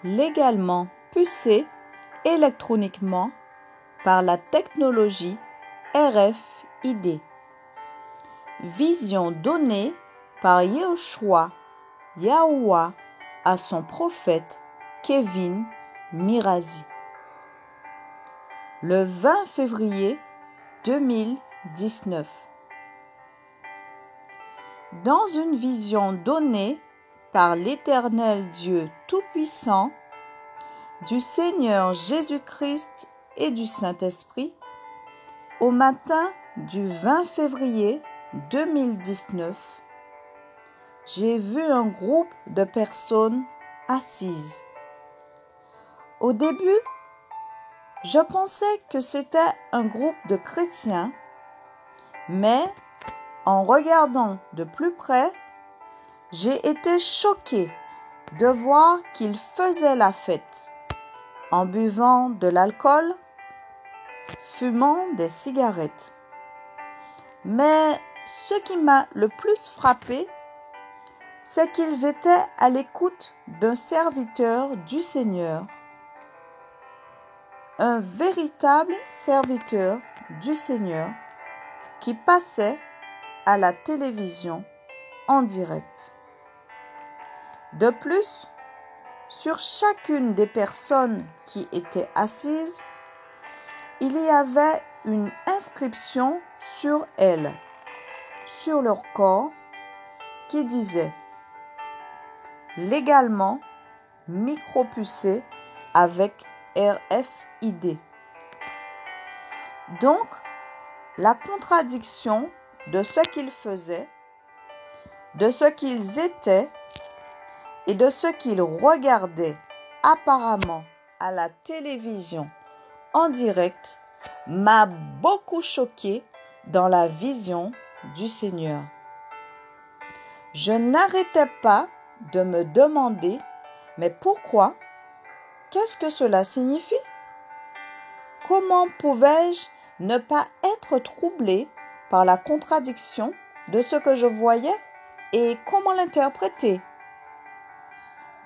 légalement pucé électroniquement par la technologie RFID. Vision donnée par Yehoshua Yahuwah à son prophète Kevin Mirazi. Le 20 février 2019. Dans une vision donnée par l'Éternel Dieu Tout-Puissant, du Seigneur Jésus-Christ et du Saint-Esprit, au matin du 20 février 2019, j'ai vu un groupe de personnes assises. Au début, je pensais que c'était un groupe de chrétiens, mais en regardant de plus près, j'ai été choquée de voir qu'ils faisaient la fête en buvant de l'alcool, fumant des cigarettes. Mais ce qui m'a le plus frappé, c'est qu'ils étaient à l'écoute d'un serviteur du Seigneur, un véritable serviteur du Seigneur qui passait à la télévision en direct. De plus, sur chacune des personnes qui étaient assises, il y avait une inscription sur elles, sur leur corps, qui disait « Légalement micropucé avec RFID ». Donc, la contradiction de ce qu'ils faisaient, de ce qu'ils étaient et de ce qu'ils regardaient apparemment à la télévision en direct m'a beaucoup choquée dans la vision du Seigneur. Je n'arrêtais pas de me demander, mais pourquoi? Qu'est-ce que cela signifie? Comment pouvais-je ne pas être troublée par la contradiction de ce que je voyais et comment l'interpréter?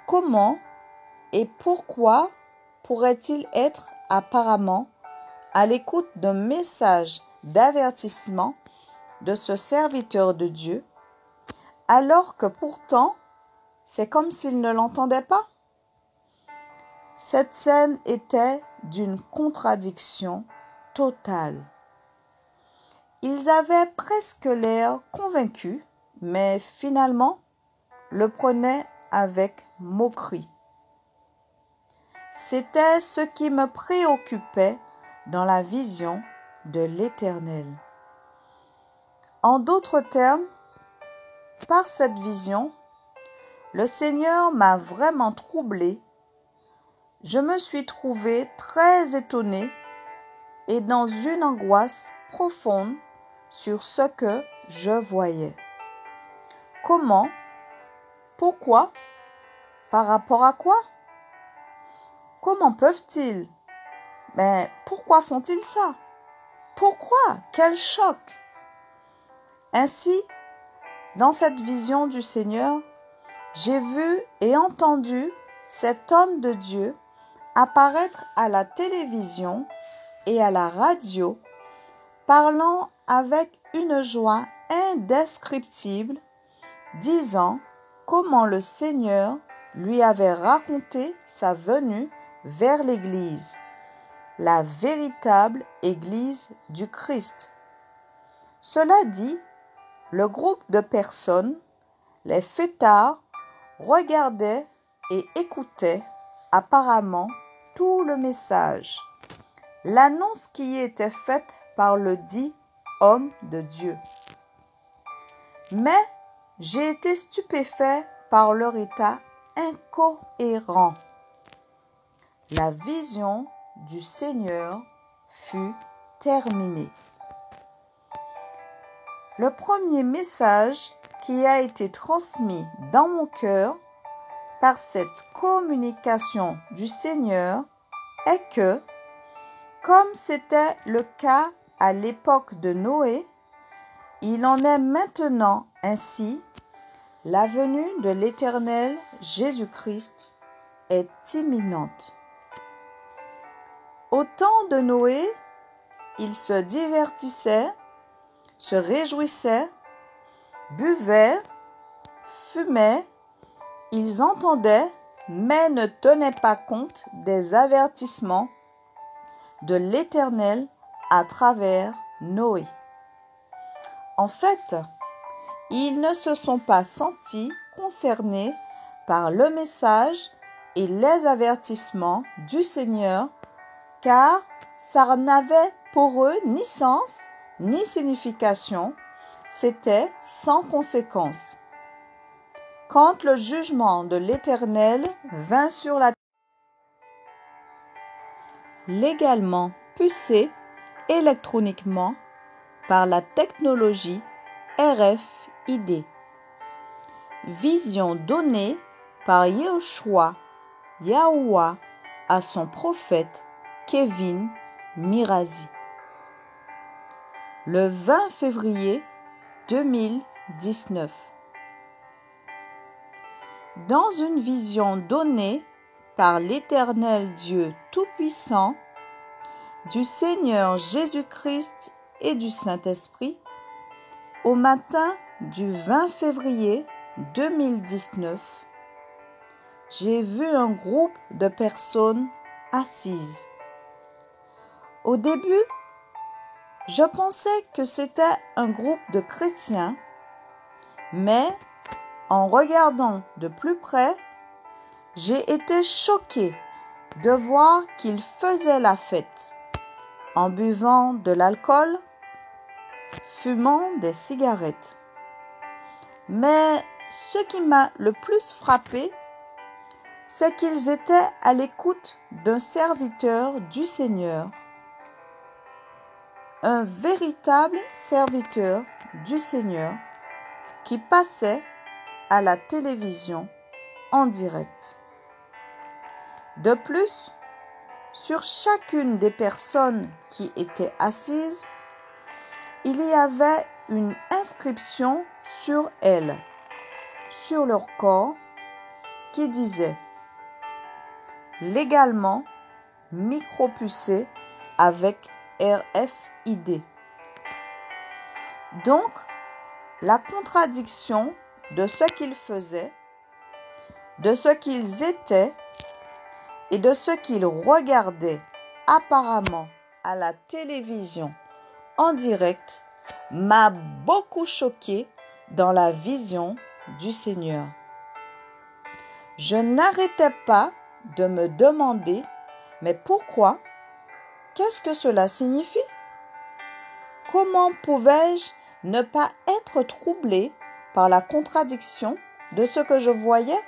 Comment et pourquoi pourrait-il être apparemment à l'écoute d'un message d'avertissement de ce serviteur de Dieu, alors que pourtant, c'est comme s'il ne l'entendait pas? Cette scène était d'une contradiction totale. Ils avaient presque l'air convaincus, mais finalement le prenaient avec moquerie. C'était ce qui me préoccupait dans la vision de l'Éternel. En d'autres termes, par cette vision, le Seigneur m'a vraiment troublée. Je me suis trouvée très étonnée et dans une angoisse profonde sur ce que je voyais. Comment? Pourquoi? Par rapport à quoi? Comment peuvent-ils? Mais pourquoi font-ils ça? Pourquoi? Quel choc! Ainsi, dans cette vision du Seigneur, j'ai vu et entendu cet homme de Dieu apparaître à la télévision et à la radio, parlant avec une joie indescriptible, disant comment le Seigneur lui avait raconté sa venue vers l'Église, la véritable Église du Christ. Cela dit, le groupe de personnes, les fêtards, regardaient et écoutaient apparemment tout le message, l'annonce qui était faite par le dit homme de Dieu. Mais j'ai été stupéfait par leur état incohérent. La vision du Seigneur fut terminée. Le premier message qui a été transmis dans mon cœur par cette communication du Seigneur est que, comme c'était le cas à l'époque de Noé, il en est maintenant ainsi. La venue de l'Éternel Jésus-Christ est imminente. Au temps de Noé, ils se divertissaient, se réjouissaient, buvaient, fumaient, ils entendaient, mais ne tenaient pas compte des avertissements de l'Éternel à travers Noé. En fait, ils ne se sont pas sentis concernés par le message et les avertissements du Seigneur, car ça n'avait pour eux ni sens ni signification, c'était sans conséquence. Quand le jugement de l'Éternel vint sur la terre, légalement poussé électroniquement par la technologie RFID, vision donnée par Yahushua à son prophète Kevin Mirazi, le 20 février 2019. Dans une vision donnée par l'Éternel Dieu Tout-Puissant, du Seigneur Jésus-Christ et du Saint-Esprit, au matin du 20 février 2019, j'ai vu un groupe de personnes assises. Au début, je pensais que c'était un groupe de chrétiens, mais en regardant de plus près, j'ai été choquée de voir qu'ils faisaient la fête en buvant de l'alcool, fumant des cigarettes. Mais ce qui m'a le plus frappé, c'est qu'ils étaient à l'écoute d'un serviteur du Seigneur, un véritable serviteur du Seigneur qui passait à la télévision en direct. De plus, sur chacune des personnes qui étaient assises, il y avait une inscription sur elles, sur leur corps, qui disait « Légalement micropucé avec RFID ». Donc, la contradiction de ce qu'ils faisaient, de ce qu'ils étaient et de ce qu'ils regardaient apparemment à la télévision en direct m'a beaucoup choqué dans la vision du Seigneur. Je n'arrêtais pas de me demander, mais pourquoi? Qu'est-ce que cela signifie? Comment pouvais-je ne pas être troublé par la contradiction de ce que je voyais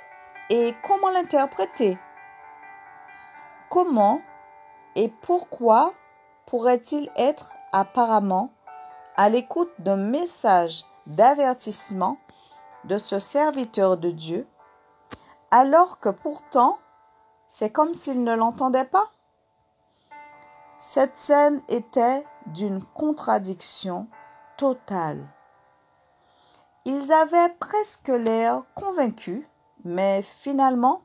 et comment l'interpréter? Comment et pourquoi pourrait-il être apparemment à l'écoute d'un message d'avertissement de ce serviteur de Dieu, alors que pourtant, c'est comme s'il ne l'entendait pas? Cette scène était d'une contradiction totale. Ils avaient presque l'air convaincus, mais finalement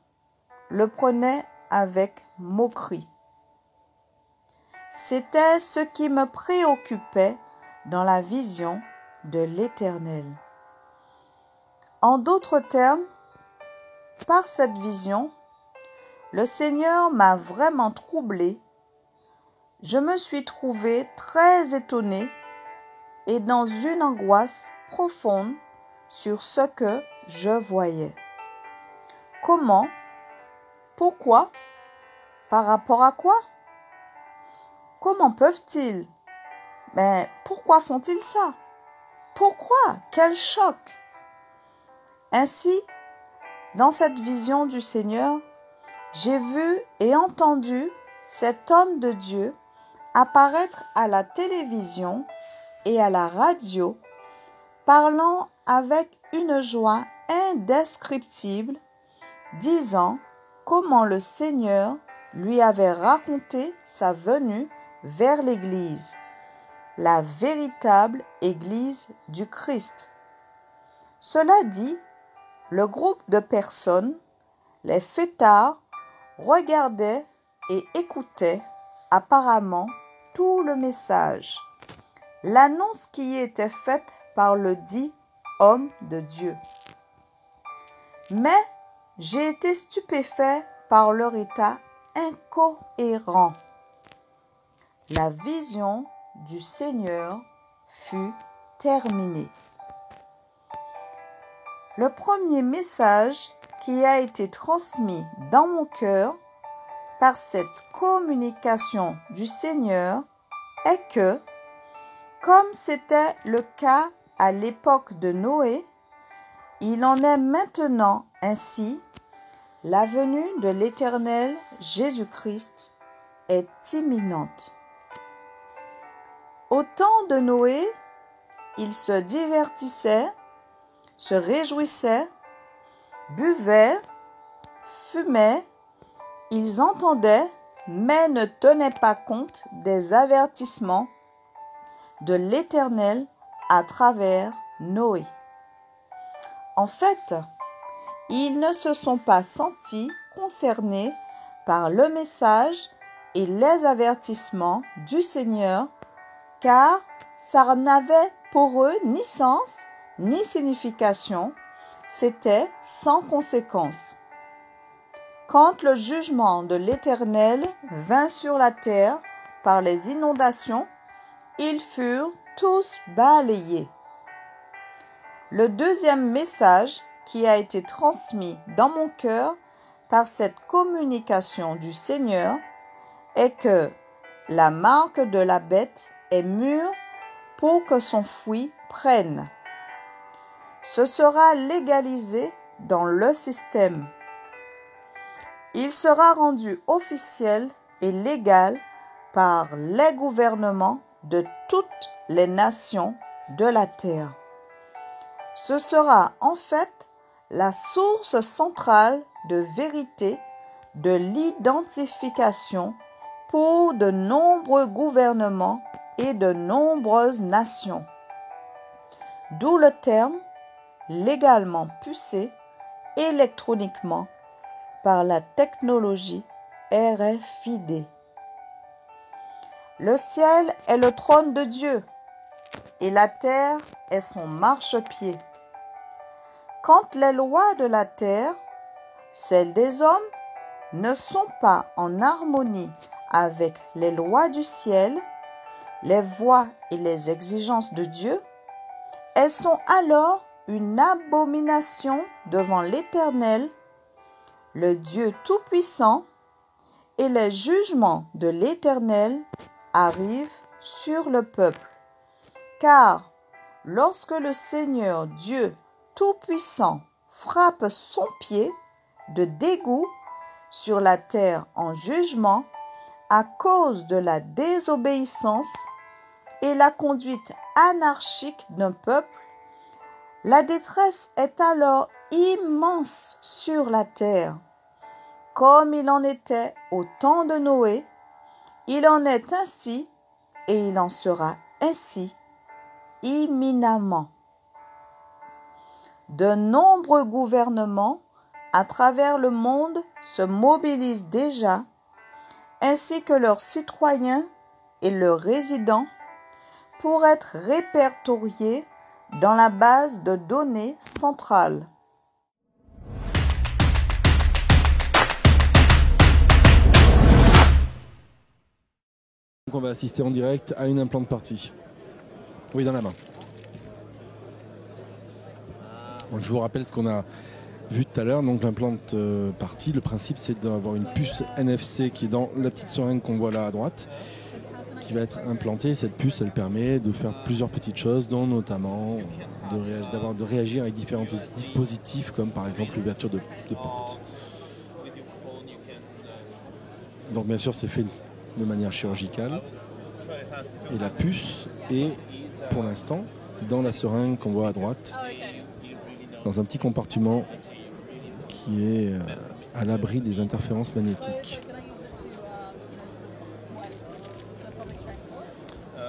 le prenaient avec moquerie. C'était ce qui me préoccupait dans la vision de l'Éternel. En d'autres termes, par cette vision, le Seigneur m'a vraiment troublée. Je me suis trouvée très étonnée et dans une angoisse profonde sur ce que je voyais. Comment? Pourquoi? Par rapport à quoi? Comment peuvent-ils? Mais pourquoi font-ils ça? Pourquoi? Quel choc! Ainsi, dans cette vision du Seigneur, j'ai vu et entendu cet homme de Dieu apparaître à la télévision et à la radio, parlant avec une joie indescriptible, disant comment le Seigneur lui avait raconté sa venue vers l'Église, la véritable Église du Christ. Cela dit, le groupe de personnes, les fêtards, regardait et écoutait apparemment tout le message, l'annonce qui était faite par le dit homme de Dieu. Mais j'ai été stupéfait par leur état incohérent. La vision du Seigneur fut terminée. Le premier message qui a été transmis dans mon cœur par cette communication du Seigneur est que, comme c'était le cas à l'époque de Noé, il en est maintenant ainsi. La venue de l'Éternel Jésus-Christ est imminente. Au temps de Noé, ils se divertissaient, se réjouissaient, buvaient, fumaient, ils entendaient, mais ne tenaient pas compte des avertissements de l'Éternel à travers Noé. En fait, ils ne se sont pas sentis concernés par le message et les avertissements du Seigneur, car ça n'avait pour eux ni sens ni signification, c'était sans conséquence. Quand le jugement de l'Éternel vint sur la terre par les inondations, ils furent tous balayés. Le deuxième message qui a été transmis dans mon cœur par cette communication du Seigneur est que la marque de la bête est mûre pour que son fruit prenne. Ce sera légalisé dans le système. Il sera rendu officiel et légal par les gouvernements de toutes les nations de la terre. Ce sera en fait la source centrale de vérité de l'identification pour de nombreux gouvernements et de nombreuses nations. D'où le terme légalement pucé électroniquement par la technologie RFID. Le ciel est le trône de Dieu et la terre est son marchepied. Quand les lois de la terre, celles des hommes, ne sont pas en harmonie avec les lois du ciel, les voies et les exigences de Dieu, elles sont alors une abomination devant l'Éternel, le Dieu Tout-Puissant, et les jugements de l'Éternel arrivent sur le peuple. Car lorsque le Seigneur Dieu Tout-Puissant frappe son pied de dégoût sur la terre en jugement à cause de la désobéissance et la conduite anarchique d'un peuple, la détresse est alors immense sur la terre. Comme il en était au temps de Noé, il en est ainsi et il en sera ainsi imminemment. De nombreux gouvernements à travers le monde se mobilisent déjà, ainsi que leurs citoyens et leurs résidents, pour être répertoriés dans la base de données centrale. Donc on va assister en direct à une implant partie. Oui, dans la main. Donc, je vous rappelle ce qu'on a vu tout à l'heure. Donc l'implant partie, le principe c'est d'avoir une puce NFC qui est dans la petite seringue qu'on voit là à droite, qui va être implantée. Cette puce, elle permet de faire plusieurs petites choses, dont notamment de réagir avec différents dispositifs, comme par exemple l'ouverture de portes. Donc bien sûr, c'est fait de manière chirurgicale. Et la puce est, pour l'instant, dans la seringue qu'on voit à droite, dans un petit compartiment qui est à l'abri des interférences magnétiques.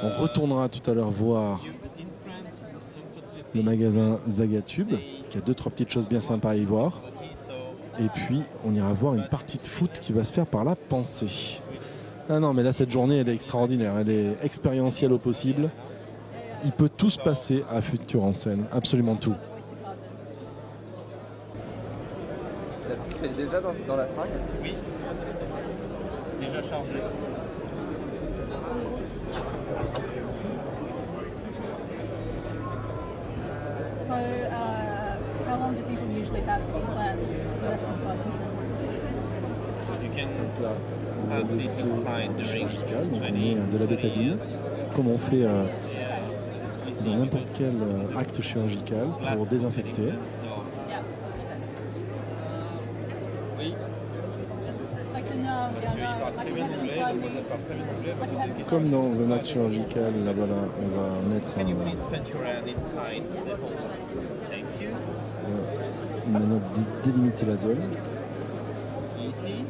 On retournera tout à l'heure voir le magasin Zagatube, qui a 2-3 petites choses bien sympas à y voir. Et puis, on ira voir une partie de foot qui va se faire par la pensée. Ah non, mais là, cette journée, elle est extraordinaire. Elle est expérientielle au possible. Il peut tout se passer à Futur en scène. Absolument tout. La puce est déjà dans la salle? Oui, déjà chargé. So, how long do people usually have implant left inside them? You can Donc là, on va have this laisser inside during chirurgical. Donc on 20, met de la 20 bétadine, years. comme on fait Yeah. dans n'importe quel acte chirurgical pour désinfecter. Oui. I can, yeah, Tu parles très bien anglais, donc elle parle très bien anglais, elle va poser des questions. Comme dans un acte chirurgical, là voilà, on va mettre Can you please put your hand inside the hole? Thank you. une manette délimiter la zone. Ici.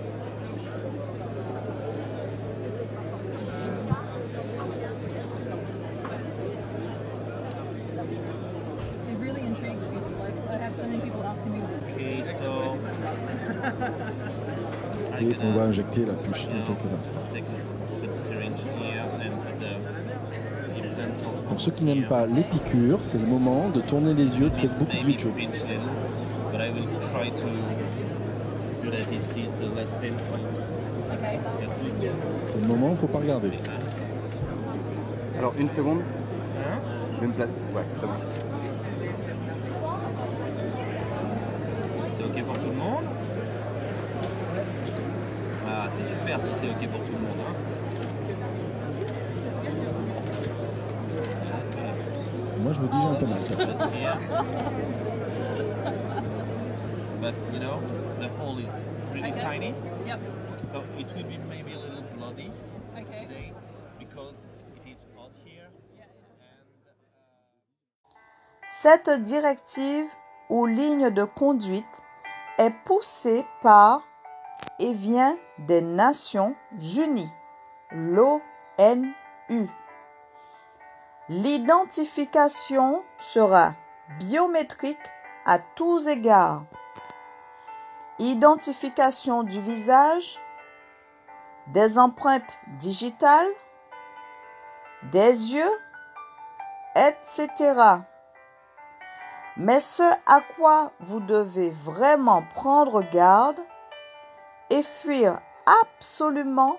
it really intrigues people. Like, I have so many people asking me, Okay, so I'm Et on va gonna injecter la puce dans quelques instants. take the syringe here and put the implant. Pour ceux qui n'aiment pas les piqûres, c'est le moment de tourner les yeux de Facebook ou de Maybe YouTube. pinch little, but I will try to do that it is less painful. okay, Yes. C'est le moment, il ne faut pas regarder. Alors, une seconde, Hein? je me place. Ouais, c'est bon. C'est ok pour tout le monde? Ah, c'est super si c'est ok pour tout le monde. Hein? Moi, je vous dis, j'ai un peu mal. Just here. But you know, the hole is really Okay. tiny, yep, so it will be maybe a little bloody okay. today because it is hot here. Cette directive ou ligne de conduite est poussée par et vient des Nations Unies, l'ONU. L'identification sera biométrique à tous égards. Identification du visage, des empreintes digitales, des yeux, etc. Mais ce à quoi vous devez vraiment prendre garde et fuir absolument,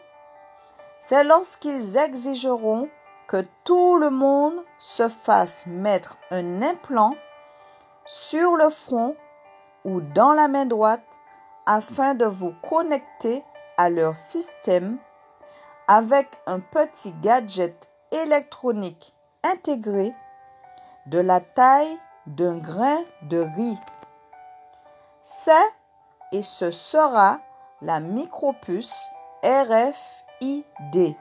c'est lorsqu'ils exigeront que tout le monde se fasse mettre un implant sur le front ou dans la main droite afin de vous connecter à leur système avec un petit gadget électronique intégré de la taille d'un grain de riz. C'est et ce sera la micropuce RFID.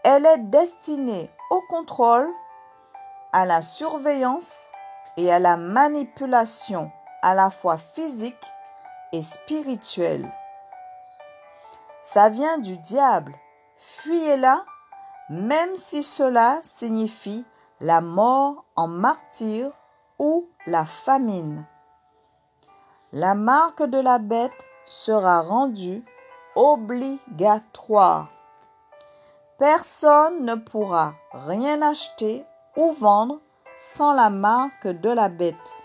Elle est destinée au contrôle, à la surveillance et à la manipulation à la fois physique et spirituelle. Ça vient du diable. Fuyez-la, même si cela signifie la mort en martyr ou la famine. La marque de la bête sera rendue obligatoire. Personne ne pourra rien acheter ou vendre sans la marque de la bête.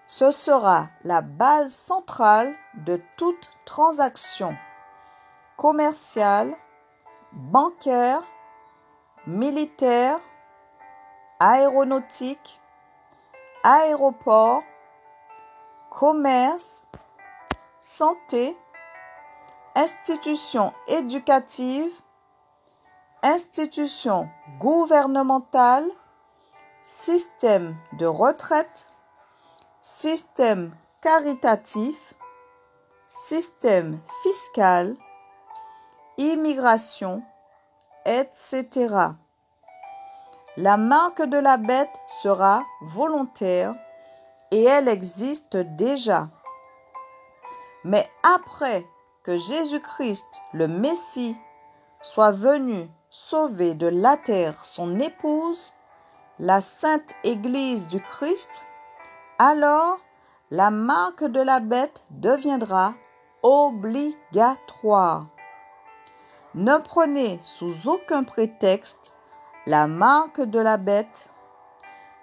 Ce sera la base centrale de toute transaction commerciale, bancaire, militaire, aéronautique, aéroport, commerce, santé, institutions éducatives, institutions gouvernementales, système de retraite, système caritatif, système fiscal, immigration, etc. La marque de la bête sera volontaire et elle existe déjà. Mais après que Jésus-Christ, le Messie, soit venu sauver de la terre son épouse, la sainte Église du Christ, alors la marque de la bête deviendra obligatoire. Ne prenez sous aucun prétexte la marque de la bête,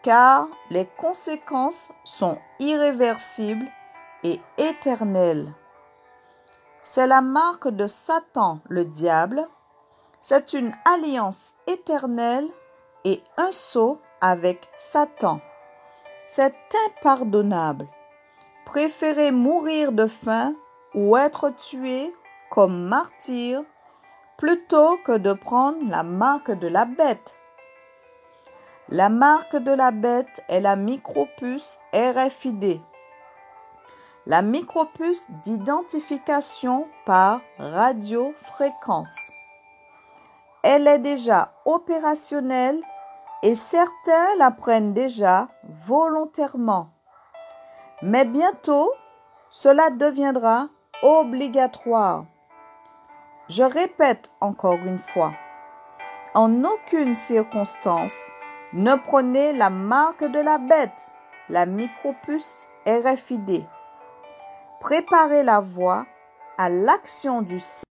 car les conséquences sont irréversibles et éternelles. C'est la marque de Satan, le diable. C'est une alliance éternelle et un sceau avec Satan. C'est impardonnable. Préférez mourir de faim ou être tué comme martyr plutôt que de prendre la marque de la bête. La marque de la bête est la micropuce RFID. La micropuce d'identification par radiofréquence. Elle est déjà opérationnelle et certains la prennent déjà volontairement. Mais bientôt, cela deviendra obligatoire. Je répète encore une fois, en aucune circonstance, ne prenez la marque de la bête, la micropuce RFID. Préparez la voie à l'action du